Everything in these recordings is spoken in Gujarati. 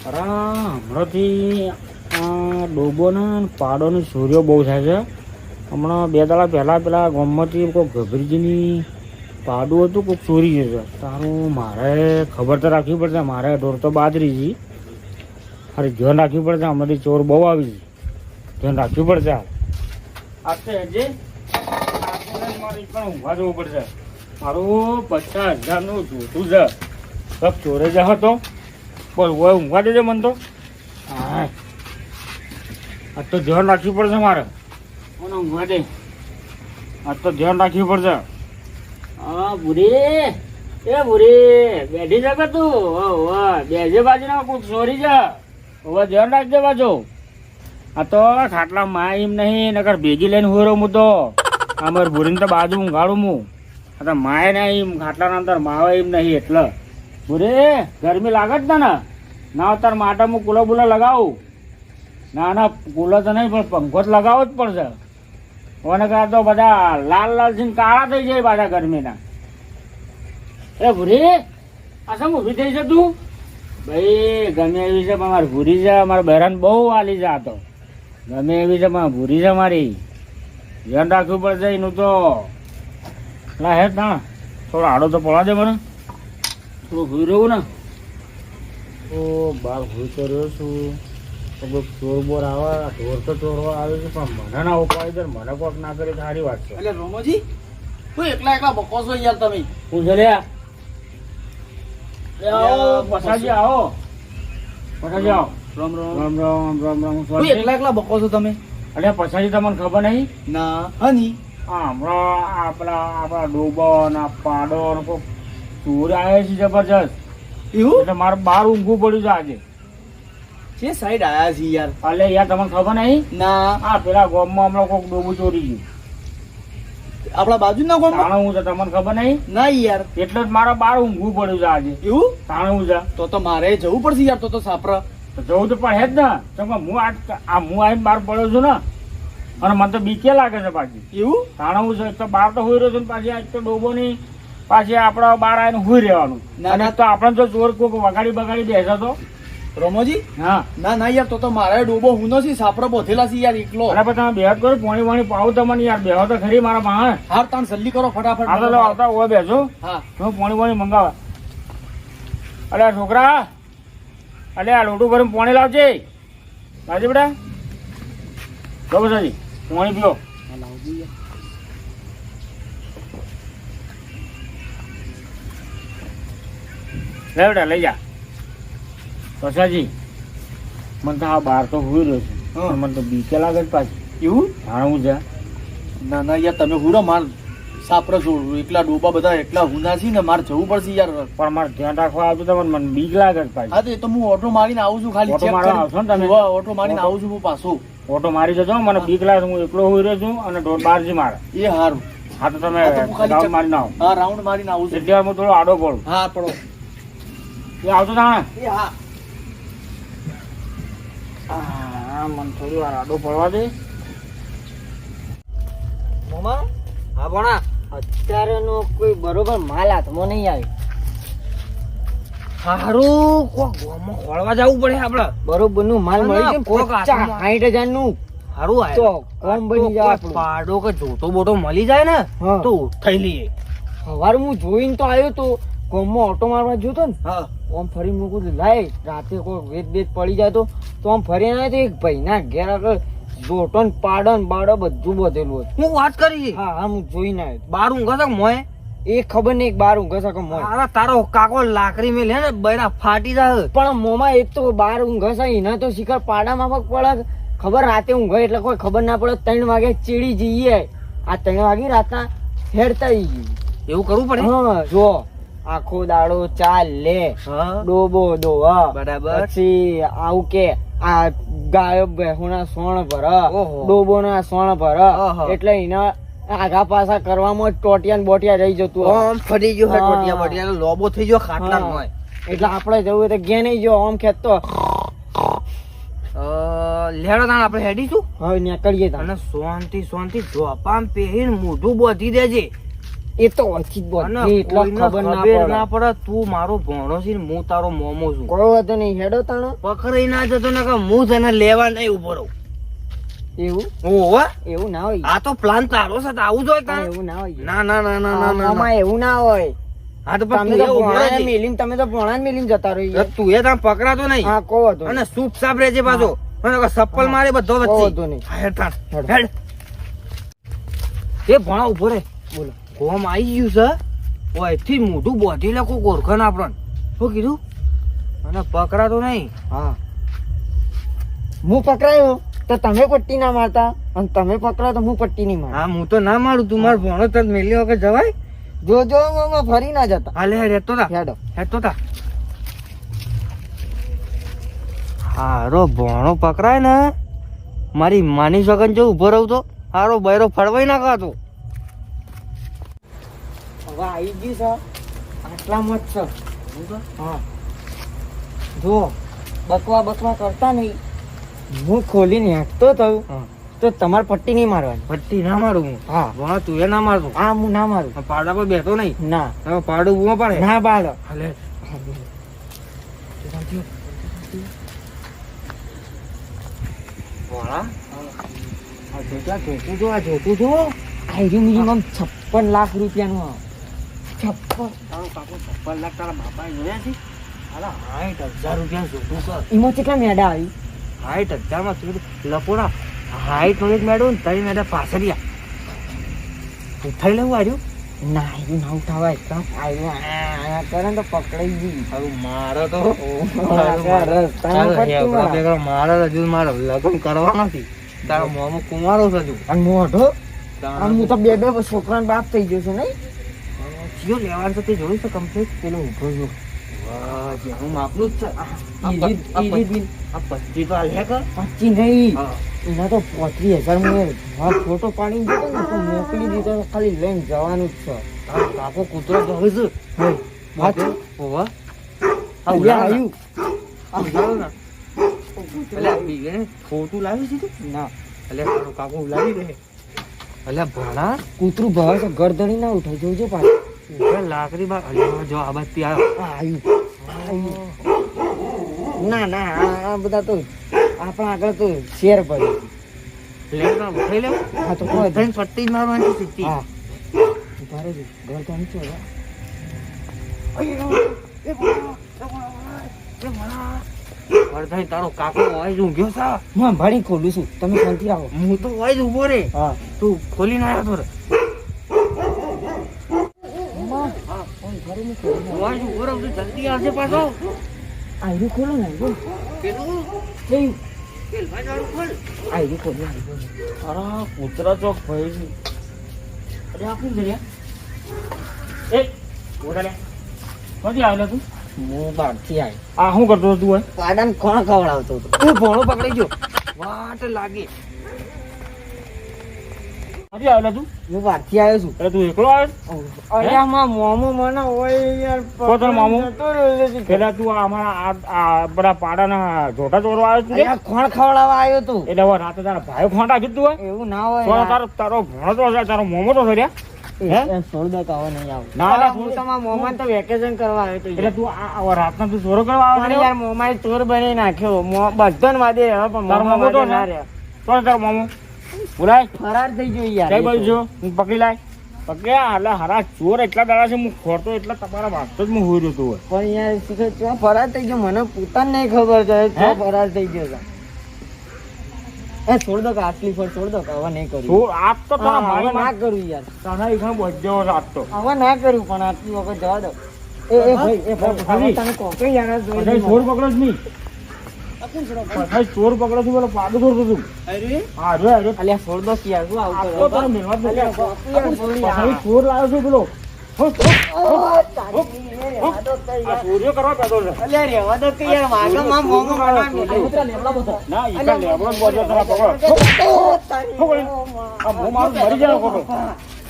અરે હમણાંથી ડોબો ને પાડો ને ચોરીઓ બહુ થાય છે. હમણાં 2 દાડા પહેલાં પેલા ગામમાંથી કોઈ ગભરીજીની પાડું હતું, કોઈક ચોરી જશે. તારું મારે ખબર તો રાખવી પડશે. મારે ઢોર તો બાજરી છે, અરે ધ્યાન રાખવી પડશે. હમણાંથી ચોર બહુ આવી છે, ધ્યાન રાખવી પડશે. આ તો હજી મારે પણ ઊંઘવા જવું પડશે. મારું 50,000નું જોતું છે. સબ ચોરે જ હતો. બોલ હોય ઊંઘવા દેજે મને તો. હા આજ તો ધ્યાન રાખવી પડશે મારે. મને ઊંઘવા દે. આજ તો ધ્યાન રાખવી પડશે. હા ભૂરી, એ ભૂરી બેઠી છે કે તું? બેજે બાજુના કોઈ ચોરી છે. હવે ધ્યાન રાખજે બાજુ. આ તો ખાટલા માં એમ નહીં, નકર ભેગી લઈને હોરો હું તો. અમારે ભૂરીને તો બાજુ ઊંઘાડું હું. આ તો માય ના એમ ખાટલાના અંદર માવે એમ નહીં. એટલે ભૂરી ગરમી લાગે જ ને? ના તાર માટે હું કુલો બુલો લગાવું. ના કુલો તો નહીં, પણ પંખો જ લગાવવો જ પડશે. કોને કહે તો બધા લાલ લાલ થી કાળા થઈ જાય પાછા ગરમીના. એ ભૂરી આ શું ઊભી થઈ છે તું? ભાઈ ગમે એવી છે પણ મારી ભૂરી છે. મારા બહેરાન બહુ વાલી છે. આ તો ગમે એવી છે પણ ભૂરી છે મારી. ધ્યાન રાખવું પડશે એનું તો. લા હે ના થોડો આડો તો પડવા દે મને. થોડું ભૂઈ રહું ને તો બાર ભૂઈ કર્યો છું. ચોર બોર આવે, ઢોર તો ચોરવા આવે છે, પણ મને ના ઉપાડી દે. મને કોક ના કરી સારી વાત છે. એટલે રોમોજી તું એકલા એકલા બકો છો યાર તમે. હું છે લે આવો પસાજી આવો. પસાજી આવો. રામ રામ રામ રામ રામ રામ. તું એકલા એકલા બકો છો તમે? અરે પસાજી તમને ખબર નહીં? ના હની હમણાં આપણા ડોબો ને પાડો ને કોઈ ચોર આવે છે જબરજસ્ત. એવું એટલે મારે બહાર ઊંઘવું પડ્યું છે આજે. છે સાઈડ આયા છે યાર. અલે યાર તમને ખબર નહીં? ના પેલા ગામમાં હમણાં કોઈક ડોબું ચોરી ગયું. આપણા બાજુના ગામમાં? તાણું છે તમને ખબર નહીં? ના યાર. એટલે જ મારે બહાર ઊંઘવું પડ્યું છે આજે. એવું તાણું છે તો મારે જવું પડશે યાર. તો સાપરા તો જવું તો પડે જ ને. કેમ કે હું આવીને બહાર પડ્યો છું ને, અને મને તો બીકે લાગે છે પાછી. એવું તાણવું છે તો બહાર તો હોઈ રહ્યો છું ને પાછી આજ તો ડોબો ની પાછી આપડે બહાર આવીને હોઈ રહેવાનું. અને તો આપણે તો ચોર કોઈક વગાડી બગાડી બેસે તો. રોમોજી હા ના ના યાર. તો મારે ડોબો હું નથી, સાપરા બોધેલા છે યાર એકલો. અને પછી તમે બેહત કરો, પાણી વાણી પાવું તમને યાર. બેહો તો ખરી મારા પાસે. હાર તાણ જલ્દી કરો ફટાફટ. આવતા હોય બેસો. હા હું પાણી વાણી મંગાવા. અરે છોકરા, અલે આ લોટું ભરીને પાણી લાવજે. લાવજે બેટા. જો બસાજી પાણી પીઓ. લે બેટા લઈ જા. પસાજી મને તો આ બહાર તો હોઈ રહ્યો છે, પણ મને તો બીકે લાગે છે પાછી. એવું જાણવું છે? ના ના યાર તમે હુરો માર સાપરા જોડું. એકલા ડોબા બધા એકલા હુના છે ને, મારે જવું પડશે યાર. પણ મારે ધ્યાન રાખવા આવતું તો મને બીક લાગે છે પાછી. હા તો હું ઓટો મારીને આવું છું. ખાલી ઓટો ચેક મારવા કરી. આવશો ને તમે? ઓટો મારીને આવું છું હું પાછો. ઓટો મારી જજો. મને બીક લાગે. હું એકલો હોઈ રહ્યો છું અને ઢોર બહાર છે મારે. એ હારું. હા તો તમે હા, તો હું ખાલી રાઉન્ડ મારીને આવો. હા રાઉન્ડ મારીને આવું છું. એટલે હું થોડો આડો પડું. હા પડો. એ આવતો તાણે. એ હા મને થોડી વાર આડો પડવા દે. મામા હા ભણા અત્યારે નો કોઈ બરોબર માલ હાથમાં નહીં આવ્યો. હારું કોક ગોમમાં ખોળવા જવું પડે આપડે. બરોબર નું માલ મળી જાય. કોક હાથમાં. 60,000 નું હારું તો આયો. કોમ બની જાય આપણું. પાડો કે જોતો બોટો મળી જાય ને હા. તો ઉઠાઈ લઈએ. સવારે હું જોઈને તો આવ્યો તો કોમમાં ઓટો મારવા જોતો ને, હા આમ ફરી મૂકું લાય રાતે કોઈ વેદ બેદ પડી જાય તો આમ ફરી આવ્યો તો એક ભાઈના ઘેર આગળ જોટો ને પાડો ને બાડો બધું બધેલું હતું. હું વાત કરી હા હા હું જોઈને આવ્યો. બાર ઊંઘો છે મોય. એ ખબર નહીં બાર ઊંઘે છે કે મોય. અરે તારો કાકો લાકડી મેં લે ને બૈરા ફાટી જાય. પણ મોમાં એક તો બાર ઊંઘે છે એના તો શિખર પાડામાં પગ પડે. ખબર રાતે ઊંઘે એટલે કોઈ ખબર ના પડે. 3 વાગે ચીડી જઈએ. આ 3 વાગે રાતના હેડતા એવું કરવું પડે. હા જો આખો દાડો ચાલ લે હા ડોબો દોવા બરાબર. પછી આવું કે આ ગાયો ભેહુના સોણ ભર, ઓહો. ડોબો ના સોણ ભર, ઓહો. એટલે એના આગા પાછા કરવામાં જ ટોટિયા ને બોટિયા રહી જતું હોય. આમ ફરી ગયો હે હા. ટોટિયા બટિયા લોબો થઈ ગયો ખાટલા હા. મોય. એટલે આપણે જવું તો ગે નહીં જો આમ ખેંચતો લેડો તાણ આપણે હેડીશું હવે નીકળીએ તાણ. અને શાંતિ શાંતિ ધોપામ પહેરીને મોઢું બોધી દેજે. એ તો ઓછી જ અને બધી એટલે કોઈને ખબર ના ખબર ના પડે પડે તું મારો ભોણો છે ને હું તારો મોમો છું. કોઈ વાંધો નહીં હેડો તાણો પકડાઈ ના જતો ને કે હું તને લેવા નહીં ઉભો રહું. એવું ઓહો, એવું ના હોય આ તો પ્લાન તારો છે તો આવું જોઈએ હા, તાણ. એવું ના હોય ના ના ના ના ના ના આમાં એવું ના હોય હા તો તમે પણ તો તું એ ઉભો ભોણાને રહેજે. મેલીને તમે તો ભોણાને મેલીને જતા રહી એટલે તું એ ત્યાં પકડાતો નહીં હા કોઈ વાંધો નહીં. અને સૂપ સાપ રહેજે પાછો અને કે ચપ્પલ મારે બધો કોઈ વચ્ચે વાંધો નહીં. હા, હેડ તાણ. હેડ. હેડ. એ ભણા ઉભો રે બોલો કોમ આવી ગયું છે ઓયથી મોઢું બોધી લે કોઈ ઓળખણ આપણને શું કીધું અને પકડાતો નહીં. હા હું પકડાયો તો તમે પટ્ટી ના મારતા અને તમે પકડાયો તો હું પટ્ટી નહીં માર હા હું તો ના મારું તું મારો ભણો તને મેલી વખત જવાય. જો આમાં ફરી ના જતા હાલે હેડ હેડતો તા હેડો હેડતો તા હારો ભણો પકડાય ને મારી માની સગન જો ઉભો રહું તો હારો બૈરો ફળવાઈ ના ખાતો. હવે આવી ગયું છે આટલામાં જ છે હા જો બકવા કરતા નહીં હું ખોલીને હેઠતો થયું હા. તો તમારે પટ્ટી નહીં મારવાની પટ્ટી ના મારું હું હા ભણો તું એ ના મારતો હા હું ના મારું પાડા પર બેઠો નહીં ના હવે પાડું ઉભો પડે ના બાળ હાલે ભણા જોતું જો આ જોતું જો આયરી મિનિમમ 56 લાખ રૂપિયાનું આ 56 તારો કાકો 56 લાખ તારા બાપાએ જોયા છે? હાલા 60,000 રૂપિયા જોતું કર. એમાં કેટલા મેડા આવી 60,000 માં તું લપોડા 60 નો એક મેળો ને 3 મેળા પાછળિયા ઉઠાઈ લેવું આવ્યું. ના એવું ના ઉઠાવાય કાં આયરું કરે ને તો પકડાઈ ગઈ હારું મારે તો રસ્તામાં પટ્ટી મારે. મારે હજુ મારે લગ્ન કરવા નથી. તારો મોમો કુંવારો છે હજુ. અને મોઢો આમ હું તો બે છોકરાનો બાપ થઈ ગયો છું નહીં જીઓ લેવાનું છે તે જોયું છે કમ્પ્લીટ પેલો ઉભો જો. વાહ જે હું માપનું જ છે. આ 25 તો આલ્યા કર. 25 નહીં હા. એના તો 35,000 ફોટો પાડીને દીધો ને તો મોકલી દીધો તો ખાલી લઈને જવાનું જ છે તારો કાકો કૂતરો તો હવે છે. હાચું? ઓવા. આ અહીંયા ઉલાળો આવ્યું ના. આ ઉલાળો ના. એટલે આ બીજે ફોટો લાવી છે તું? ના એટલે તારો કાકો ઉલાવી દે. એટલે ભણા કૂતરું ભાવે છે ગરદણી ના ઉઠાય જોજો પાછું ઉભા લાકડી બાર અલ્યા જો આ બાજથી આવ્યો. આવ્યું ના ના આ બધા તો આપણા આગળ તો શેર પડે લે તો ઉઠાઈ લે. હા તો કોઈ ઉઠાઈને પટ્ટી જ મારવાની છે સીધી. હા ઉભા રહેજો ગરદણી છે હવે. વરદાઈ તારો કાકો હોય જ ઊંઘ્યો છે. હું ભાડી ખોલું છું તમે શાંતિ રાખો હું તો હોય જ ઊભો રે. હા તું ખોલીને આવ્યો તો રે. હોય જ ઊભો રહું છું. જલ્દી આવજે પાછો. આયરું ખોલો ને આયરું પેલું થયું પેલભાઈ વાળું ખોલ. આયરું ખોલો આયરું. અરે કૂતરા ચોક ભાઈ છે. અરે આ કોણ છે લ્યા? એ ઓડા લે ક્યાંથી આવેલો તું? હું બહારથી આવ્યો આ શું કરતો હતો તું હોય? પાડાને કોણ ખવડાવતો હતો તું ભોણો પકડી ગયો વાટ લાગે. ક્યાંથી આવેલો તું? હું બહારથી આવ્યો છું એટલે તું એકલો આવ્યો? અરે માં મોમો મને હોય યાર તો તારો મામો? જતો રહ્યો છે. પેલા તું આ અમારા આ બધા પાડાના જોટા ચોરવા આવ્યો તું લે? અહીંયા કોણ ખવડાવવા આવ્યો તું એટલે હવે રાતે તારા ભાઈ ખોંટા કીધું હોય? એવું ના હોય તો યાર. તારો તારો ભણો તો છે, તારો મોમો તો છે લ્યા. હે? એ છોડ દો તો હવે નહીં આવું. ના, અરે ના, હું છોડ. તમારા મોમાને તો વેકેશન કરવા આવ્યો તો એટલે યાર. તું આ રાતના તું ચોરો કરવા પણ આવ્યો યાર મોમાએ ચોર બની નાખ્યો બધાને વાદે રહ્યો પણ તારો મોમા મોમો તો વાદે ના છે? રહ્યો. તો તારો મોમો બોલાય ફરાર થઈ ગયો યાર કઈ એ બાજુ તો. છો? હું પકડી લાય પકડ્યા એટલે હારા ચોર એટલા દાડા છે હું ખોરતો એટલા તમારા વાગતો જ હું હોઈ રહ્યો હોય. પણ યાર શીખર ચો ફરાર થઈ ગયો મને પોતાને નહીં ખબર છે ચો હે? ફરાર થઈ ગયો છે એ છોડ દો કે આટલી ફર છોડ દો કે હવે નહીં કરું ચોર આજ તો તારા હા, હવે મારી ના કરું યાર તારા ઈખાને બધો આજ તો હવે ના કરું પણ આટલી વખત જવા દો એ ભાઈ એ ભાઈ હા? હવે તને કોકે યાર જોઈ બધા ચોર પકડો જ નહીં બધા ચોર પકડો છું બોલો પાડું કરતો છું હા જો જો અલ્યા છોડ દો કે યાર શું આવું આ કરો તો તારો મેળવા જ નથી. અલ્યા, કોક યાર છોડ યાર. પછી ચોર લાવ્યો છું પેલો હો, રેવા દો કે આ યાર. ચોરીઓ કરવા પેદો છે. અલ્યા રેવા દો કે યાર વાગમાં મોમો બનાવી ના ઈખા લેબડો જ બોલજો તારા પકડો. આ હું મારું મરી જાય ખોટો.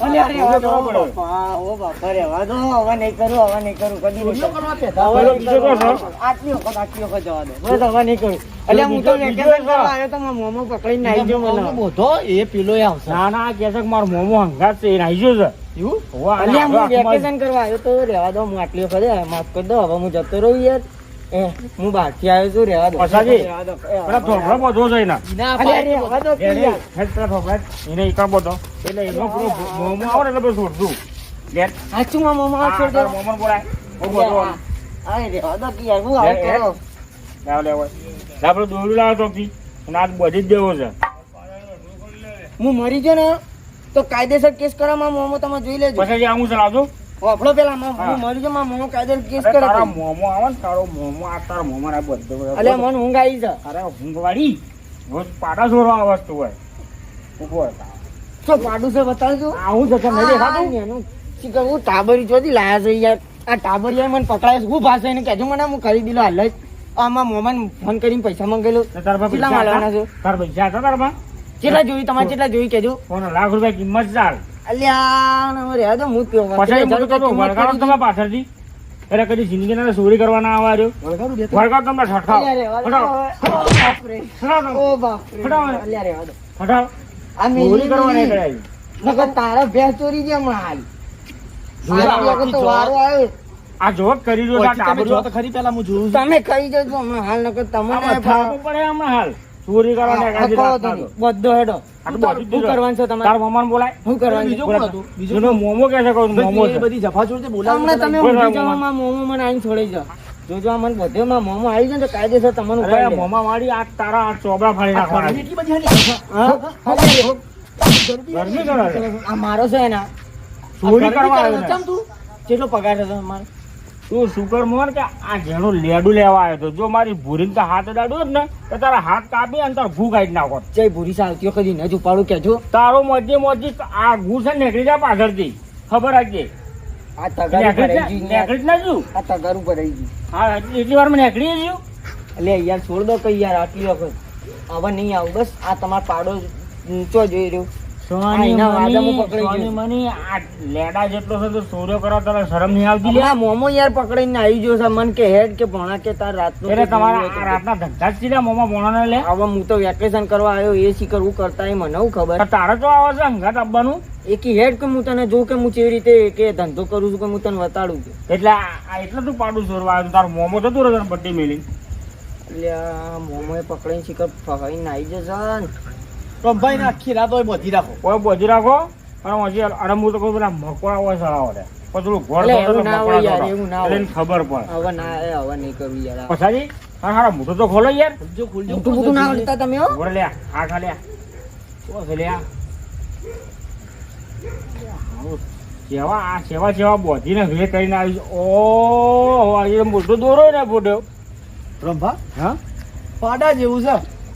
અલ્યા રેવા દો કરવો પડે. બાપા, ઓ બાપા રેવા દો હવે નહીં કરું કદી નહીં કરું. પેલો બીજો તો છે. આટલી વખત જવા દો બસ હવે નહીં કરું અલ્યા હું તો બીજો વેકેશન છે. કરવા આવ્યો તો મારા મોમો પકડીને આવી ગયો મને બધો એ પેલો આવશે. ના ના આ કહે છે કે મારો મોમો હંગાત છે એ નાઈ ગયો છે એવું હોવા, અને અલ્યા હું આપણે આખું વેકેશન કરવા આવ્યો તો રહેવા દો હું આટલી વખત માફ કરી દો હવે હું જતો રહું યાર હું બહારથી આવ્યો છું રહેવા દો પછાજી, રહેવા દો. પેલા ઢોકળો બધો છે એના. અલ્યા રહેવા દો કે યાર. હેડ પેલા ઢોકળા, એને ઈકા બધો. એટલે એનો પેલો મોમો આવે ને એટલે બધું છોડતું. લે, સાચું માં મોમાં આ છોડ દો તારો મોમો બોલાય. ઓ બધો. આ રહેવા દો કે યાર હું આવું લે, કરો લાવ, લાવ. લાવ, પેલું દોરડું લાવો ચોકથી. અને આ બધી જ દેવો છે. હું મરી ગયો ને તો કાયદેસર કેસ કરવામાં મોમો તમે જોઈ લેજો પછાજી, આ હું ચલાવજો. વાપરો પેલા હું હા. મરી ગયો માં મોમો કાયદેસર કેસ અરે કરે તારા મોમો આવે ને, તારો મોમો, આ તારા મોમો ને આ બધું. અલ્યા મને ઊંઘ આવી છે અરે ઊંઘવાળી. રોજ પાડા જોરવા આ વસ્તુ હોય. ઊભો હોય તાવ. તો પાડું છે બતાવજો આવું છે કે નહીં દેખાતું? એનું શીખર હું ટાબરી ચોથી લાયા છે યાર આ ટાબરિયા મને પકડાય છે હું ભાષા એને કહેજો મને હું ખરીદી લો હાલ જ આમાં મોમાન ફોન કરીને પૈસા માંગેલો ને તારા પાસે કેટલા પૈસા માલવાના હતા? છે તારા પૈસા હતા તારા પાસે? કેટલા જોઈ તમારે કેટલા જોઈ કહેજો કોનો લાખ રૂપિયા કિંમત ચાલ. અલ્યા હવે રહેવા દો હું પીવો પછી હું તો કહું, વળગાડો તમે પાછળથી. એટલે કદી જિંદગીના ચોરી કરવાના આવવા રહ્યો. વળગાડો તમે ઠઠાવ. ઠઠાવ. ઓ બાપ રે. ફટાવો. અલ્યા રહેવા દો ઠઠાવ. આ ચોરી કરવા નહીં મેલી કરાય. નકર તારા ભેંસ ચોરી છે હમણાં હાલ જોયા આ વખત તો વારો આવ્યો આ જોત કરી રહ્યો છે આ તમે ટાબરિયો. જો તો ખરી પેલા હું જોઉં છું. તમે ખાઈ જજો હમણાં હાલ નકર તમને આમાં થાપવું પડે હમણાં હાલ. ચોરી કરવાના એકાદી હકો રાત તો ના નહીં. દો. બધો હેડો આ તો શું બધું જ કરવાનું છે તમારે તારા મામાને બોલાય. શું કરવાનું છે? બીજો કોણ હતું? બીજો એનો મોમો કહે છે, કહું મોમો એ છે. બધી જફા છોડ બોલાવો હમણાં તમે બોલ ઊંઘી રામ જાઓ, મોમાં. માં મોમો મને આઈને છોડી જાઓ. જોજો આ મને બધેમાં મોમો આવી જાય ને તો કાયદેસર તમને અરે ઉપાડી લે. મોમા વાળી આ તારા આ ચોબડા ફાડી નાખવાના છે. એટલી બધી હાલી. હા? ગરમી કરે છે. આ મારો છે એના ચોરી કરવા આવ્યો ને. ચમ તું કેટલો પગાર છે તમારો તું શુકર મોહન કે આ જેનું લેડું લેવા આવ્યો હતો. જો મારી ભૂરીને તો હાથ અડાડ્યો હોત ને તો તારા હાથ કાપી અને તારા ભૂ કાઢી નાખો. જય ભૂરી સાવતીઓ કદી ન છુપાડું કેજો તારો મોજી મોજી આ ગુ છે ને નીકળી જા પાછળથી. ખબર રાખજે. આ તગારું ભરાઈ ગયું યાર. નીકળી જ ના જુ. આ તગારું ભરાઈ ગયું હા, એટલી વાર માં નીકળી ગયું. એટલે યાર છોડ દો કઈ યાર આટલી વખત હવે નહીં આવું બસ આ તમારો પાડો ઊંચો જોઈ રહ્યો આ એના વાદામાં પકડાઈ ગયું. સોની મની આ લેડા જેટલો છે તો ચોર્યો કરવા તારે શરમ નહીં આવતી લે? હમણાં મોમો યાર પકડીને આવી ગયો છે મન કે હેડ કે ભણા કે તાર રાતનો એટલે કે તમારા દિવસ આ હતો. રાતના ધંધા જ સીધા મોમાં બોણાને લે. હવે હું તો વેકેશન કરવા આવ્યો એ શી કરવું કરતા એ મને હું ખબર તો તારે તો આવે છે હંગાત આપવાનું. એકી હેડ કે હું તને જોઉં કે હું કેવી રીતે કે ધંધો કરું છું કે હું તને વતાડું છું એટલે એટલે તું પાડું ચોરવા આવ્યું. તારો મોમો જતું રહ્યો પટ્ટી મેલી. એટલે આ મોમોએ પકડીને શીખર ફગાઈને આવી જશે ને. રમભાઈ ને આખી રાત હોય બધી રાખો. કોઈ બોજી રાખો અને હજી અરે હું તો કોઈ પેલા મકોડા હોય સળાવો રે. પછી પેલું ઘોડ એટલે દોડે તો એવું ના હોય મકોડા યાર, દોડે. એવું ના એટલે હોય. એને ખબર પડે. હવે ના હવે નહીં કરવું યાર પછાજી હા હારા મોટું તો ખોલો યાર. ખુલજો ખુલજો. મોટું મોટું ના કરતા તમે હો ઘોડ લ્યા આ ખા લ્યા. શું છે લ્યા? સેવા આ સેવા સેવા બોધીને ઘરે કરીને આવી છે. ઓ આજે મોટો દોરો ને ફોટો. રમભા હા પાડા જેવું છે.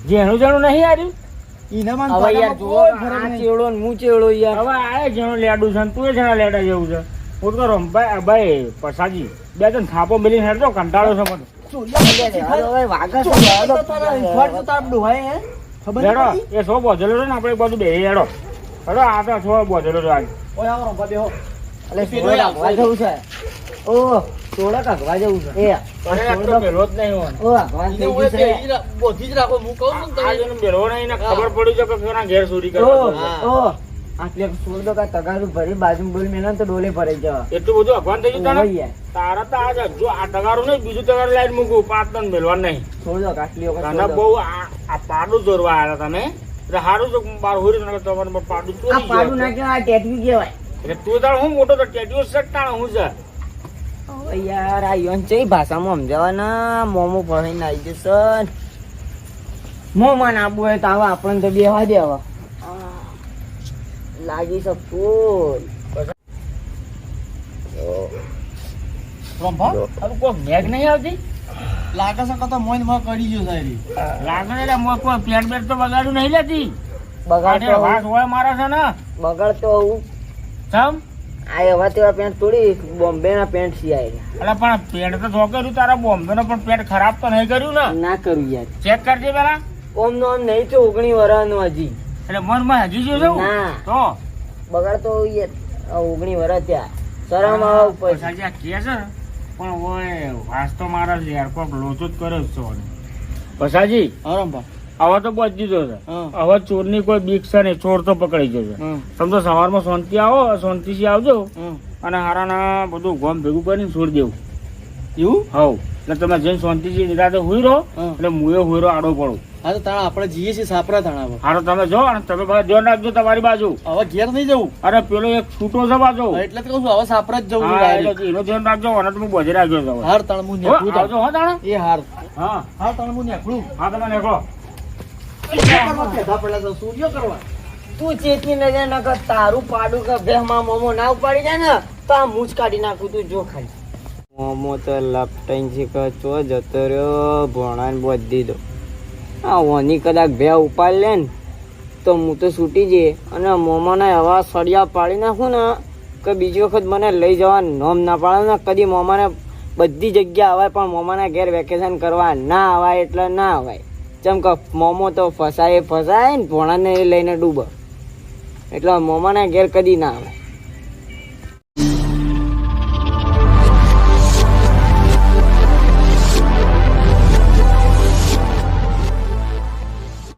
જેનું જેનું નહીં આવ્યું. ઈનામાં હવે યાર પાડામાં જુઓ કોઈ આ ફરક નહીં. ચેવડો ને હું ચેવડો યાર હવે આ જેનું લેડું છે ને તું જેના લેડા જેવું છે. હું તો રમભાઈ ભાઈ પછાજી બે ત્રણ થાપો મેલી હેડતો કંટાળો છે મને. હવે વાઘા તો તારા ઇન્ફાટ તો તારા ડોહાએ હે? ખબર નહીં હેડો પડી? એ સો બોધેલો છે ને આપણે એક બાજુ બે હેડો. હેડો આ તો સો બોધેલો છે આજે. ઓય આવો રમભા બેહો. એટલે પેલો સોળા આવો. કાઢવા જવું છે ઓ સોળા કાઢવા જવું છે એ અરે આ તો મેલો જ નહીં હોય. ઓ ભગવાન ઈને થઈ ઓય ગયું છે બેહી રા- બોધી જ રાખો. હું કહું છું ને આ તમે. જેનું મેલો નહીં ને ખબર પડી છે કે કોના ઘેર ચોરી ઓ કરવા છે. હા. ઓ આટલે છોડ દો કા તગારું ભરી બાજુ બોલ મેલો ને તો ડોલે ભરાઈ જવા એટલું બધું અભવાન થઈ ગયું તારે? યાર તારા તો આજે જો આ ટગારું નહીં બીજું ટગારું લાઈન મૂકું પાંચ તન મેલવા નહીં. છોડ દો આટલી વખત તને છોડ દો. બહુ આ પાડું દોરવા આવ્યા તમે. એટલે સારું છે બાર હોરી તને તમારે પાડું આ ચોરી પાડું ના ગયું. કહેવાય આ ટેટવી કહેવાય એટલે તું તાર હું મોટો તો ટેટીઓ સટ્ટાણો હું છે. ઓ યાર આ યોન છે ભાષામાં સમજાવવાના મોમો ભરીને આવી જશે મોમાં આબુ હોય તો આવા આપણને તો બેવા દે હવે લાગી શકતું રમભા હવે કોઈ મેઘ નહીં આવતી. લાગે છે કે તો મોઈન માં કરી ગયો સાહેબ. લાગે ને એટલે મોં કોઈ પેટ બેટ તો બગાડ્યું નહીં લેતી. બગાડ આને વાસ હોય મારે છે ને. બગાડ તો હું સમ આ એવા તેવા પેન્ટ થોડી બોમ્બે ના પેન્ટ સિવાય એટલે પણ પેટ તો જો કર્યું તારા બોમ્બે નો પણ પેટ ખરાબ તો નહીં કર્યું ને. ના કરું યાર ચેક કરજે પેલા. ઓમ નો આમ નહીં તો 19 વર્ષનો હજી એટલે મનમાં હજી જો છું ના. તો બગાડ તો યાર 19 વર્ષ ત્યાં શરમ આવે ઉપર પછી આ કે છે પણ ઓય વાસ તો મારા છે યાર કોક લોચો જ કર્યો જ છો. પછાજી હા રમભા. હવે તો બચી ગયો છે. હા. હવે ચોરની કોઈ બીક છે નહીં, ચોર તો પકડી ગયો છે. હમ. સમજો સવારમાં શાંતિ આવો, શાંતિથી આવજો હમ. અને હારાના બધું ગોમ ભેગું કરીને છોડી દેવું. એવું હવ એટલે તમે જઈને શાંતિથી નિરાતે હુઈ રહો હા. એટલે મુએ હુઈ રહો આડો પડું. હા તો તાણા આપણે જઈએ છીએ સાપરા તાણા. હારો તમે જો અને તમે બધા ધ્યાન રાખજો તમારી બાજુ. હવે ઘેર નહીં જવું. અરે પેલો એક છૂટો છે બાજુ. હા, એટલે જ કહું છું હવે સાપરા જ જવું હા, છે એટલે એનું ધ્યાન રાખજો અને તમે બોજે રાખજો તમે. હાર તાણ હું હો, નેકળું તાણ. આવજો હો તાણે. એ હાર હા હાર તાણ હું નેકળું. હા તમે નીકળો. પેદા પડ્યા તો સૂર્ય કરવા. તું ચેતની નજર ન કર, તારું પાડું કે બેહમાં મોમો ના ઉપાડી જાય ને તો આ મૂછ કાઢી નાખું, તું જો ખાલી. મોમો તો લપટાઈને છે કે ચો જતો રહ્યો, ભોણાને બોધ દીધો. આ ઓની કદાચ બે ઉપાડ લે ને તો હું તો છૂટી જઈએ અને મોમાના એવા સળિયા પાડી નાખું ને કે બીજી વખત મને લઈ જવા નોમ ના પાડે ને. કદી મોમાને બધી જગ્યા અવાય પણ મોમાના ઘેર વેકેશન કરવા ના અવાય એટલે ના અવાય. જેમ કે મોમો તો ફસાય ને ભોણાને લઈને ડૂબે એટલે મોમાના ઘેર કદી ના આવે.